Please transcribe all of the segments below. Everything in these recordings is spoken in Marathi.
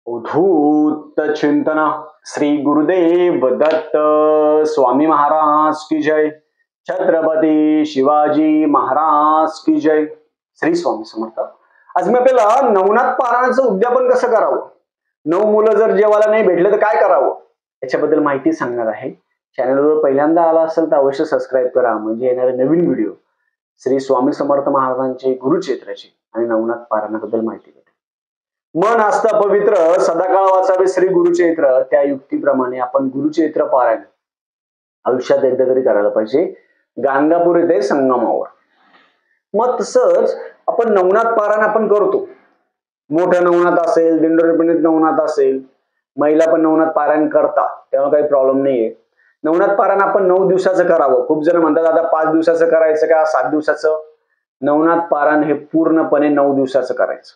उद्धूत चिंतन श्री गुरुदेव दत्त स्वामी महाराज की जय. छत्रपती शिवाजी महाराज की जय. श्री स्वामी समर्थ. आज मी आपल्याला नवनाथ पारायणाचं उद्यापन कसं करावं, 9 मुलं जर जेवायला नाही भेटले तर काय करावं याच्याबद्दल माहिती सांगणार आहे. चॅनलवर पहिल्यांदा आला असेल तर अवश्य सबस्क्राईब करा, म्हणजे येणारे नवीन व्हिडिओ श्री स्वामी समर्थ महाराजांचे गुरुचरित्राची आणि नवनाथ पारायणाबद्दल माहिती भेटेल. मन असता पवित्र सदाकाळ वाचावे श्री गुरुचरित्र. त्या युक्तीप्रमाणे आपण गुरुचरित्र पारायण आयुष्यात एकदा तरी करायला पाहिजे, गाणगापूर येथे संगमावर. मग तसंच आपण नवनाथ पारायण आपण करतो. मोठं नवनाथ असेल, दिंडोरीपणित नवनाथ असेल, महिला पण नवनाथ पारायण करतात, तेव्हा काही प्रॉब्लेम नाहीये. नवनाथ पारायण आपण 9 दिवसाचं करावं. खूप जण म्हणतात आता 5 दिवसाचं करायचं का 7 दिवसाचं. नवनाथ पारायण हे पूर्णपणे 9 दिवसाचं करायचं.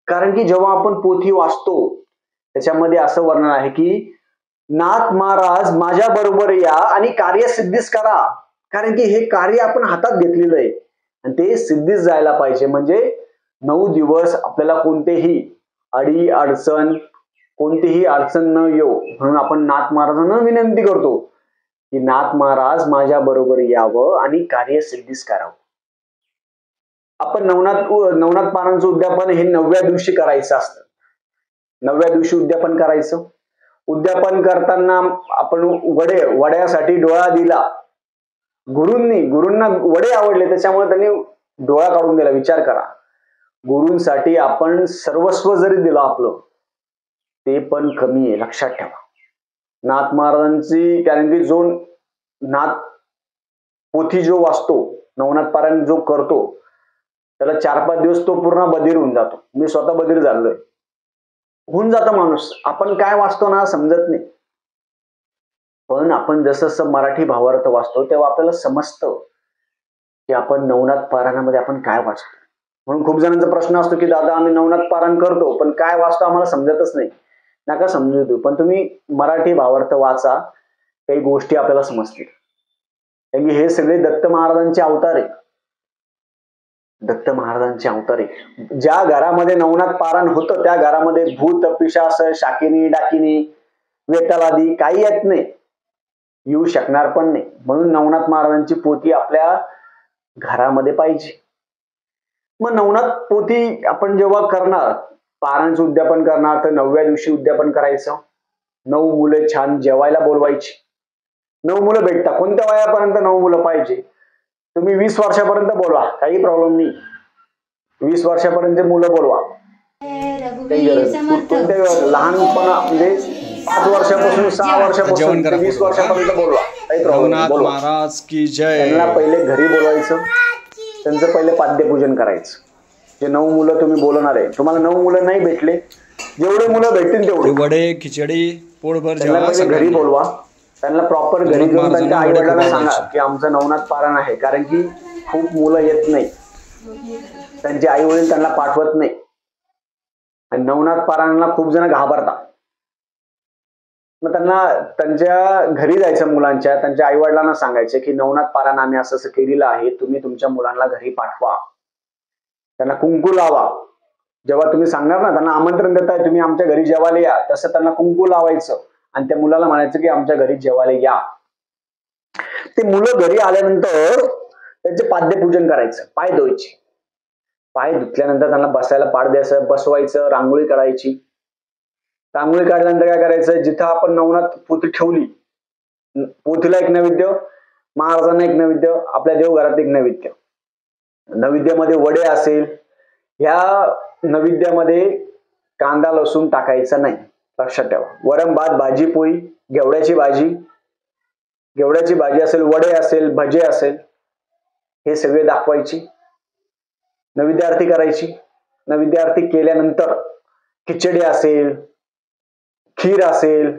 कारण की जेव्हा आपण पोथी वाचतो त्याच्यामध्ये असं वर्णन आहे की नाथ महाराज माझ्या बरोबर या आणि कार्य सिद्धीस करा. कारण की हे कार्य आपण हातात घेतलेलं आहे आणि ते सिद्धीस जायला पाहिजे. म्हणजे 9 दिवस आपल्याला कोणतीही अडचण न येऊ म्हणून आपण नाथ महाराजांना विनंती करतो की नाथ महाराज माझ्या बरोबर यावं आणि कार्य सिद्धीस करावं. आपण नवनाथ पारायणाचं उद्यापन हे 9व्या दिवशी करायचं असतं. 9व्या दिवशी उद्यापन करायचं. उद्यापन करताना आपण वड्यासाठी डोळा दिला. गुरूंना वडे आवडले त्याच्यामुळे त्यांनी डोळा काढून दिला. विचार करा, गुरूंसाठी आपण सर्वस्व जरी दिलं आपलं ते पण कमी आहे, लक्षात ठेवा. नाथ महाराजांची, कारण की जो नाथ पोथी जो वाचतो, नवनाथ पारायण जो करतो त्याला 4-5 दिवस तो पूर्ण बधीर होऊन जातो. मी स्वतः बधीर झालोय. होऊन जातो माणूस. आपण काय वाचतो ना समजत नाही, पण आपण जसं मराठी भावार्थ वाचतो तेव्हा आपल्याला समजतं की आपण नवनाथ पारायणामध्ये आपण काय वाचतो. म्हणून खूप जणांचा प्रश्न असतो की दादा आम्ही नवनाथ पारायण करतो पण काय वाचतो आम्हाला समजतच नाही. नका समजू देऊ, पण तुम्ही मराठी भावार्थ वाचा, काही गोष्टी आपल्याला समजतील. कारण की हे सगळे दत्त महाराजांचे अवतार आहे. दत्त महाराजांचे अवतार आहे. ज्या घरामध्ये नवनाथ पारायण होतं त्या घरामध्ये भूत पिशाच शाकिनी डाकिनी वेताल आदी काही येत नाही, येऊ शकणार पण नाही. म्हणून नवनाथ महाराजांची पोथी आपल्या घरामध्ये पाहिजे. मग नवनाथ पोथी आपण जेव्हा करणार, पारायणाचं उद्यापन करणार, तर 9व्या दिवशी उद्यापन करायचं. 9 मुले छान जेवायला बोलवायची. 9 मुलं भेटतात. कोणत्या वयापर्यंत 9 मुलं पाहिजे. तुम्ही 20 वर्षापर्यंत बोलवा, काही प्रॉब्लेम नाही. 20 वर्षापर्यंत मुलं बोलवा, लहानपणा म्हणजे 5 वर्षापासून 6 वर्षापासून 20 वर्षापर्यंत बोलवा, काही प्रॉब्लेम नाही. महाराज की जय. त्यांना पहिले घरी बोलवायचं, त्यांचं पहिले पाद्यपूजन करायचं. जे 9 मुलं तुम्ही बोलवणार आहे, तुम्हाला 9 मुलं नाही भेटले, जेवढे मुलं भेटतील तेवढे वडे खिचडी पोटभर घरी बोलवा. त्यांना प्रॉपर घरी घेऊन त्यांच्या आई वडिलांना सांगा की आमचं नवनाथ पारायण आहे. कारण की खूप मुलं येत नाही, त्यांचे आई वडील त्यांना पाठवत नाही आणि नवनाथ पारायणाला खूप जण घाबरतात. मग त्यांना त्यांच्या घरी जायचं, मुलांच्या त्यांच्या आई वडिलांना सांगायचे की नवनाथ पारायण आम्ही असं केलेलं आहे, तुम्ही तुमच्या मुलांना घरी पाठवा, त्यांना कुंकू लावा. जेव्हा तुम्ही सांगणार ना, त्यांना आमंत्रण देताय तुम्ही आमच्या घरी जेवायला या, तसं त्यांना कुंकू लावायचं आणि त्या मुलाला म्हणायचं की आमच्या घरी जेवायला या. ते मुलं घरी आल्यानंतर त्यांचे पाद्यपूजन करायचं, पाय धुवायचे. पाय धुतल्यानंतर त्यांना बसायला पाड द्यायचं, बसवायचं, रांगोळी काढायची. रांगोळी काढल्यानंतर काय करायचं, जिथं आपण नवनाथ पोथी ठेवली, पोथीला एक नैवेद्य, महाराजांना एक नैवेद्य, आपल्या देवघरात एक नैवेद्य. नैवेद्यामध्ये वडे असेल, ह्या नैवेद्यामध्ये कांदा लसूण टाकायचा नाही, लक्षात ठेवा. वरण भात भाजी पोळी, घेवड्याची भाजी असेल, वडे असेल, भजे असेल, हे सगळे दाखवायची. नैवेद्य आरती करायची. नैवेद्य आरती केल्यानंतर खिचडी असेल, खीर असेल,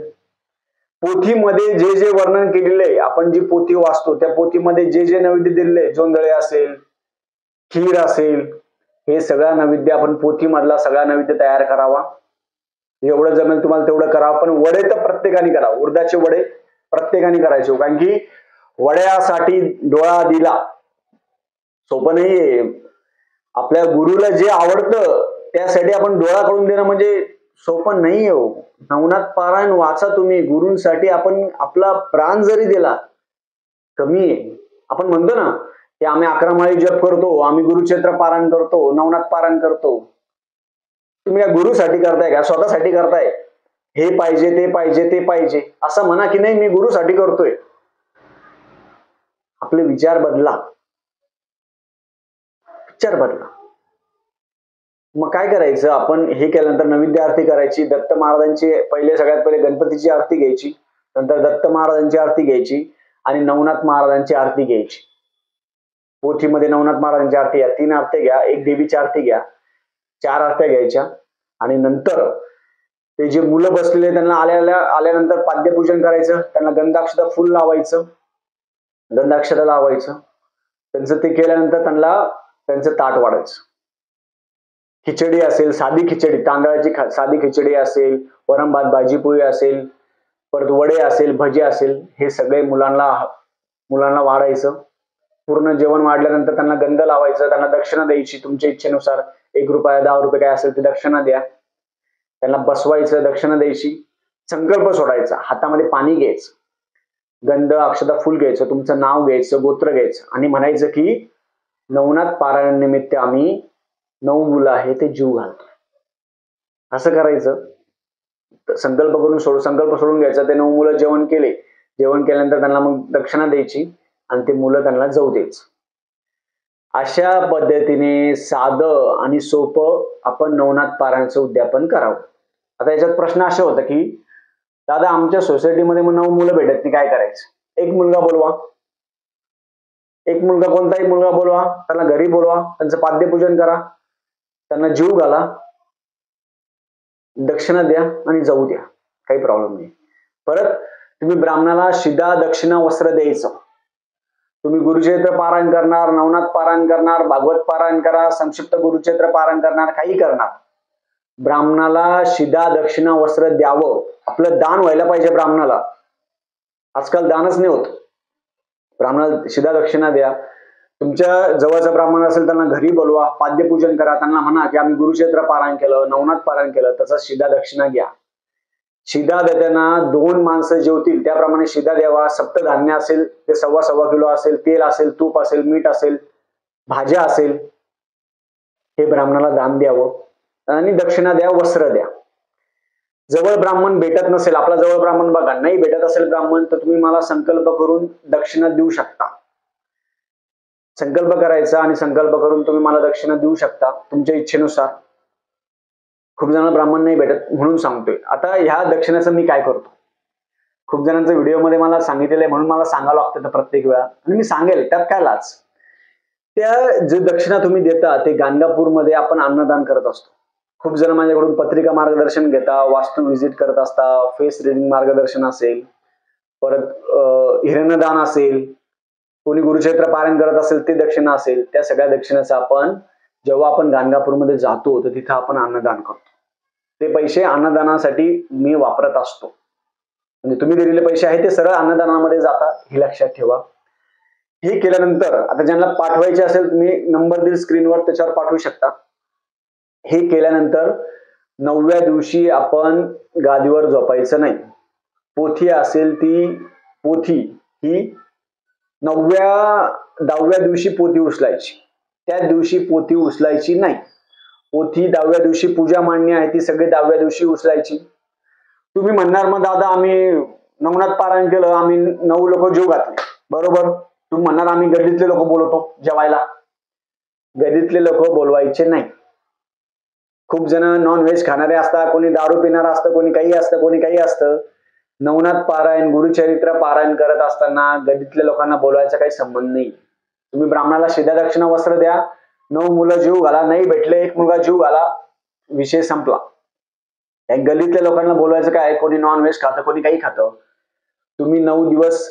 पोथीमध्ये जे जे वर्णन केलेलं आहे, आपण जी पोथी वाचतो त्या पोथीमध्ये जे जे नैवेद्य दिलेले, जोंधळे असेल, खीर असेल, हे सगळा नैवेद्य आपण पोथीमधला सगळा नैवेद्य तयार करावा. एवढं जमेल तुम्हाला तेवढं करावं. पण वडे तर प्रत्येकाने करा, उडदाचे वडे प्रत्येकाने करायचे. कारण की वड्यासाठी डोळा दिला सोपं नाहीये. आपल्या गुरुला जे आवडतं त्यासाठी आपण डोळा काढून देणं म्हणजे सोपं नाही हो. नवनाथ पारायण वाचा तुम्ही. गुरूंसाठी आपण आपला प्राण जरी दिला कमी आहे. आपण म्हणतो ना की आम्ही 11 माळी जप करतो, आम्ही गुरुचरित्र पारायण करतो, नवनाथ पारायण करतो. तुम्ही या गुरुसाठी करताय का? स्वतःसाठी करताय? हे पाहिजे ते पाहिजे ते पाहिजे असं म्हणा की नाही मी गुरुसाठी करतोय. आपले विचार बदला. विचार बदला. मग काय करायचं? आपण हे केल्यानंतर नैवेद्य आरती करायची. दत्त महाराजांची सगळ्यात पहिले गणपतीची आरती घ्यायची, नंतर दत्त महाराजांची आरती घ्यायची आणि नवनाथ महाराजांची आरती घ्यायची. पोथीमध्ये नवनाथ महाराजांची आरती घ्या, 3 आरती घ्या, एक देवीची आरती घ्या, 4 आरत्या घ्यायच्या आणि नंतर ते जे मुलं बसलेले त्यांना आल्यानंतर पाद्यपूजन करायचं. त्यांना गंधाक्षता फुल लावायचं, गंधाक्षता लावायचं. त्यांचं ते केल्यानंतर त्यांचं ताट वाढायचं. खिचडी असेल, साधी खिचडी, तांदळाची साधी खिचडी असेल, वरण भात भाजी पोळी असेल, परत वडे असेल, भजी असेल, हे सगळे मुलांना वाढायचं. पूर्ण जेवण वाढल्यानंतर त्यांना गंध लावायचं, त्यांना दक्षिणा द्यायची तुमच्या इच्छेनुसार. 1 रुपया 10 रुपये काय असेल ते दक्षिणा द्या. त्यांना बसवायचं, दक्षिणा द्यायची, संकल्प सोडायचा, हातामध्ये पाणी घ्यायचं, गंध अक्षता फुल घ्यायचं, तुमचं नाव घ्यायचं, गोत्र घ्यायचं आणि म्हणायचं की नवनाथ पारायण निमित्त आम्ही 9 मुलं आहे ते जीव घालतो. असं करायचं. संकल्प सोडून घ्यायचा. ते 9 मुलं जेवण केल्यानंतर त्यांना मग दक्षिणा द्यायची आणि ते मुलं त्यांना जाऊ द्यायचं. अशा पद्धतीने साधं आणि सोपं आपण नवनाथ पारायणाचं उद्यापन करावं. आता याच्यात प्रश्न असे होता की दादा आमच्या सोसायटीमध्ये मग 9 मुलं भेटत नाही, काय करायचं? एक मुलगा बोलवा. कोणताही मुलगा बोलवा, त्यांना घरी बोलवा, त्यांचं पाद्यपूजन करा, त्यांना जीव घाला, दक्षिणा द्या आणि जाऊ द्या, काही प्रॉब्लेम नाही. परत तुम्ही ब्राह्मणाला शिदा दक्षिणा वस्त्र द्यायचं. तुम्ही गुरुचरित्र पारायण करणार, नवनाथ पारायण करणार, भागवत पारायण करा, संक्षिप्त गुरुचरित्र पारायण करणार, काही करणार, ब्राह्मणाला शिदा दक्षिणा वस्त्र द्यावं. आपलं दान व्हायला पाहिजे ब्राह्मणाला. आजकाल दानच नाही होत. ब्राह्मणाला शिदा दक्षिणा द्या. तुमच्या जवळचा ब्राह्मण असेल त्यांना घरी बोलवा, पाद्यपूजन करा, त्यांना म्हणा की आम्ही गुरुचरित्र पारायण केलं, नवनाथ पारायण केलं, त्याचा शिदा दक्षिणा घ्या. शिदा देताना 2 माणसं जेवतील त्याप्रमाणे शिदा द्यावा. सप्तधान्य असेल ते 1.25 किलो असेल, तेल असेल, तूप असेल, मीठ असेल, भाज्या असेल, हे ब्राह्मणाला दान द्यावं आणि दक्षिणा द्या, वस्त्र द्या. जवळ ब्राह्मण भेटत नसेल, आपला जवळ ब्राह्मण बघा, नाही भेटत असेल ब्राह्मण, तर तुम्ही मला संकल्प करून दक्षिणा देऊ शकता. संकल्प करायचा आणि संकल्प करून तुम्ही मला दक्षिणा देऊ शकता तुमच्या इच्छेनुसार. खूप जण ब्राह्मण नाही भेटत म्हणून सांगतोय. आता ह्या दक्षिणेचं मी काय करतो, खूप जणांच्या व्हिडिओमध्ये मला सांगितलेलं आहे म्हणून मला सांगावं लागतं प्रत्येक वेळा, आणि मी सांगेल, त्यात काय लाज. त्या जे दक्षिणा तुम्ही देता ते गाणगापूरमध्ये आपण अन्नदान करत असतो. खूप जण माझ्याकडून पत्रिका मार्गदर्शन घेता, वास्तू व्हिजिट करत असता, फेस रिडिंग मार्गदर्शन असेल, परत हिरण्यदान असेल, कोणी गुरुचरित्र पारायण करत असेल ते दक्षिणा असेल. त्या सगळ्या दक्षिणाचं आपण जेव्हा आपण गाणगापूरमध्ये जातो तर तिथं आपण अन्नदान करतो. ते पैसे अन्नदानासाठी मी वापरत असतो. म्हणजे तुम्ही दिलेले पैसे आहे ते सरळ अन्नदानामध्ये जातात, हे लक्षात ठेवा. हे केल्यानंतर आता ज्यांना पाठवायचे असेल तुम्ही नंबर देईल स्क्रीनवर, त्याच्यावर पाठवू शकता. हे केल्यानंतर 9व्या दिवशी आपण गादीवर झोपायचं नाही. पोथी असेल ती पोथी ही 10व्या दिवशी पोथी उचलायची. त्या दिवशी पोथी उचलायची नाही. पोथी 10व्या दिवशी पूजा मांडणी आहे ती सगळी 10व्या दिवशी उचलायची. तुम्ही म्हणणार मग दादा आम्ही नवनाथ पारायण केलं, आम्ही 9 लोक जीव घातले, बरोबर. तुम्ही म्हणणार आम्ही गल्लीतले लोक बोलवतो जेवायला. गल्लीतले लोक बोलवायचे नाही. खूप जण नॉन व्हेज खाणारे असतात, कोणी दारू पिणार असतं, कोणी काही असतं, कोणी काही असतं. नवनाथ पारायण गुरुचरित्र पारायण करत असताना गल्लीतल्या लोकांना बोलवायचा काही संबंध नाही. तुम्ही ब्राह्मणाला शिदा दक्षिणा वस्त्र द्या, 9 मुलं जीव घाला, नाही भेटले 1 मुलगा जीव घाला, विषय संपला. गल्लीतल्या लोकांना बोलवायचं काय, कोणी नॉन व्हेज खातं, कोणी काही खातं. तुम्ही 9 दिवस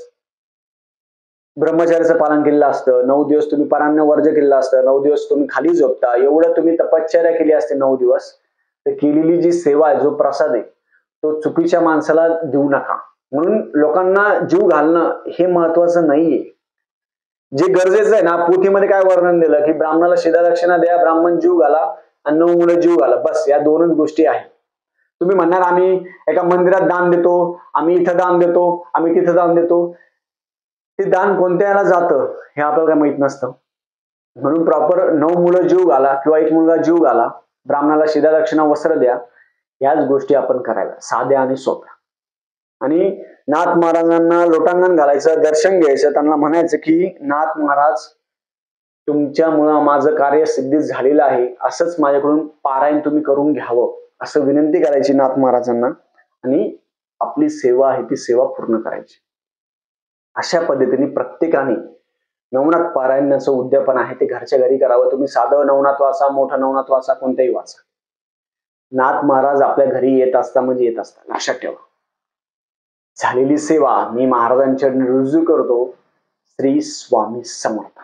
ब्रह्मचार्याचं पालन केलेलं असतं, 9 दिवस तुम्ही परान्न वर्ज केलेलं असतं, 9 दिवस तुम्ही खाली झोपता, एवढं तुम्ही तपश्चर्या केली असते 9 दिवस. तर केलेली जी सेवा आहे, जो प्रसाद आहे, तो चुकीच्या माणसाला देऊ नका. म्हणून लोकांना जीव घालणं हे महत्वाचं नाहीये. जे गरजेचं आहे ना, पोथीमध्ये काय वर्णन दिलं की ब्राह्मणाला शिदा दक्षिणा द्या, ब्राह्मण जीव घाला आणि 9 मुलं जीव घाला, बस या 2च गोष्टी आहेत. तुम्ही म्हणणार आम्ही एका मंदिरात दान देतो, आम्ही इथं दान देतो, आम्ही तिथं दान देतो. ते दान कोणत्या याला जातं हे आपल्याला काय माहित नसतं. म्हणून प्रॉपर 9 मुलं जीव घाला किंवा एक मुलगा जीव घाला, ब्राह्मणाला शिधा दक्षिणा वस्त्र द्या, याच गोष्टी आपण करायला साध्या आणि सोप्या. आणि नाथ महाराजांना लोटांगण घालायचं, दर्शन घ्यायचं, त्यांना म्हणायचं की नाथ महाराज तुमच्यामुळं माझं कार्य सिद्धी झालेलं आहे, असंच माझ्याकडून पारायण तुम्ही करून घ्यावं, असं विनंती करायची नाथ महाराजांना आणि आपली सेवा आहे ती सेवा पूर्ण करायची. अशा पद्धतीने प्रत्येकाने नवनाथ पारायणाचं उद्यापन आहे ते घरच्या घरी करावं. तुम्ही साधं नवनाथ वाचा, मोठं नवनाथ वाचा, कोणतेही वाचा, नाथ महाराज आपल्या घरी येत असता म्हणजे येत असता, लक्षात ठेवा. झालेली सेवा मी महाराजांच्या रुजू करतो. श्री स्वामी समर्थ.